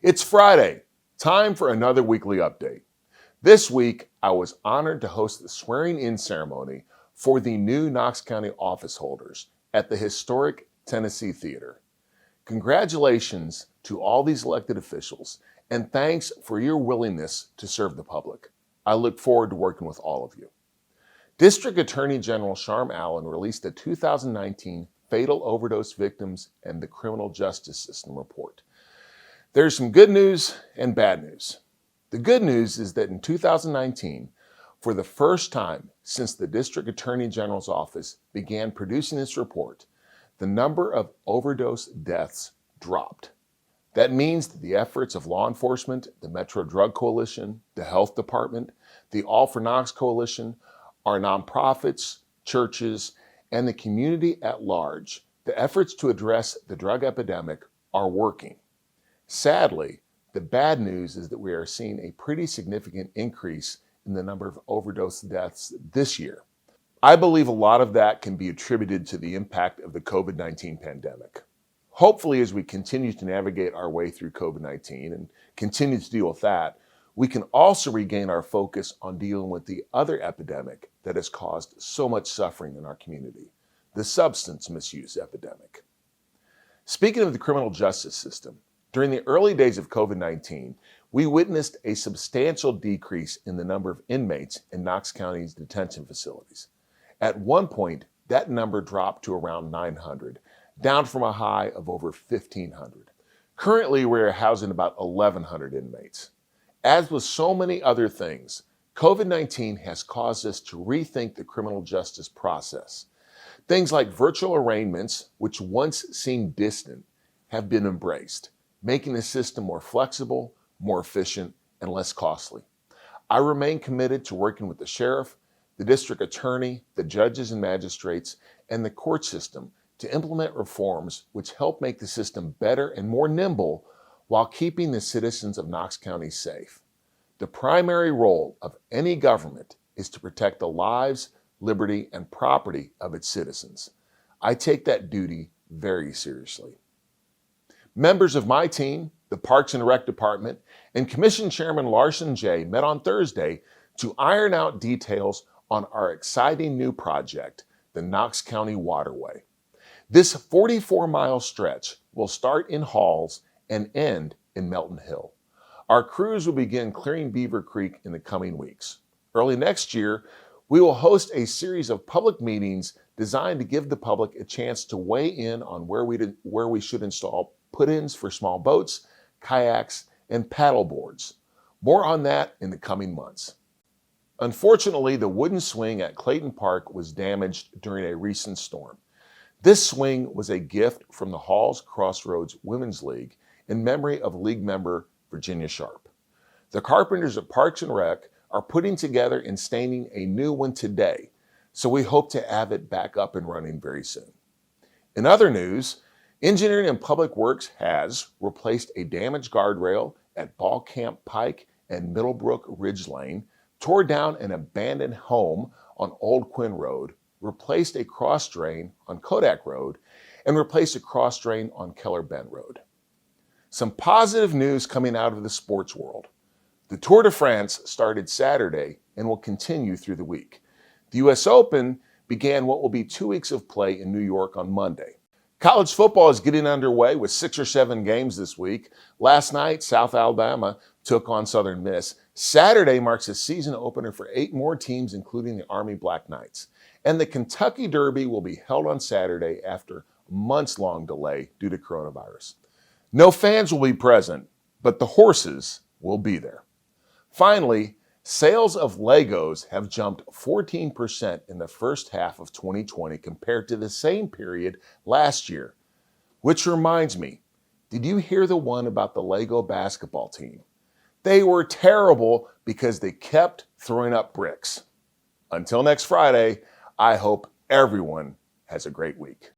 It's Friday, time for another weekly update. This week, I was honored to host the swearing-in ceremony for the new Knox County office holders at the historic Tennessee Theater. Congratulations to all these elected officials, and thanks for your willingness to serve the public. I look forward to working with all of you. District Attorney General Charme Allen released the 2019 Fatal Overdose Victims and the Criminal Justice System report. There's some good news and bad news. The good news is that in 2019, for the first time since the District Attorney General's office began producing this report, the number of overdose deaths dropped. That means that the efforts of law enforcement, the Metro Drug Coalition, the Health Department, the All for Knox Coalition, our nonprofits, churches, and the community at large, the efforts to address the drug epidemic are working. Sadly, the bad news is that we are seeing a pretty significant increase in the number of overdose deaths this year. I believe a lot of that can be attributed to the impact of the COVID-19 pandemic. Hopefully, as we continue to navigate our way through COVID-19 and continue to deal with that, we can also regain our focus on dealing with the other epidemic that has caused so much suffering in our community, the substance misuse epidemic. Speaking of the criminal justice system, during the early days of COVID-19, we witnessed a substantial decrease in the number of inmates in Knox County's detention facilities. At one point, that number dropped to around 900, down from a high of over 1,500. Currently, we're housing about 1,100 inmates. As with so many other things, COVID-19 has caused us to rethink the criminal justice process. Things like virtual arraignments, which once seemed distant, have been embraced, making the system more flexible, more efficient, and less costly. I remain committed to working with the sheriff, the district attorney, the judges and magistrates, and the court system to implement reforms which help make the system better and more nimble while keeping the citizens of Knox County safe. The primary role of any government is to protect the lives, liberty, and property of its citizens. I take that duty very seriously. Members of my team, the Parks and Rec Department, and Commission Chairman Larson J. met on Thursday to iron out details on our exciting new project, the Knox County Waterway. This 44-mile stretch will start in Halls and end in Melton Hill. Our crews will begin clearing Beaver Creek in the coming weeks. Early next year, we will host a series of public meetings designed to give the public a chance to weigh in on where we should install put-ins for small boats, kayaks, and paddle boards. More on that in the coming months. Unfortunately, the wooden swing at Clayton Park was damaged during a recent storm. This swing was a gift from the Halls Crossroads Women's League in memory of league member Virginia Sharp. The carpenters at Parks and Rec are putting together and staining a new one today, so we hope to have it back up and running very soon. In other news, Engineering and Public Works has replaced a damaged guardrail at Ball Camp Pike and Middlebrook Ridge Lane, tore down an abandoned home on Old Quinn Road, replaced a cross drain on Kodak Road, and replaced a cross drain on Keller Bend Road. Some positive news coming out of the sports world. The Tour de France started Saturday and will continue through the week. The U.S. Open began what will be 2 weeks of play in New York on Monday. College football is getting underway with 6 or 7 games this week. Last night, South Alabama took on Southern Miss. Saturday marks a season opener for 8 more teams, including the Army Black Knights. And the Kentucky Derby will be held on Saturday after a months-long delay due to coronavirus. No fans will be present, but the horses will be there. Finally, sales of Legos have jumped 14% in the first half of 2020 compared to the same period last year. Which reminds me, did you hear the one about the Lego basketball team? They were terrible because they kept throwing up bricks. Until next Friday, I hope everyone has a great week.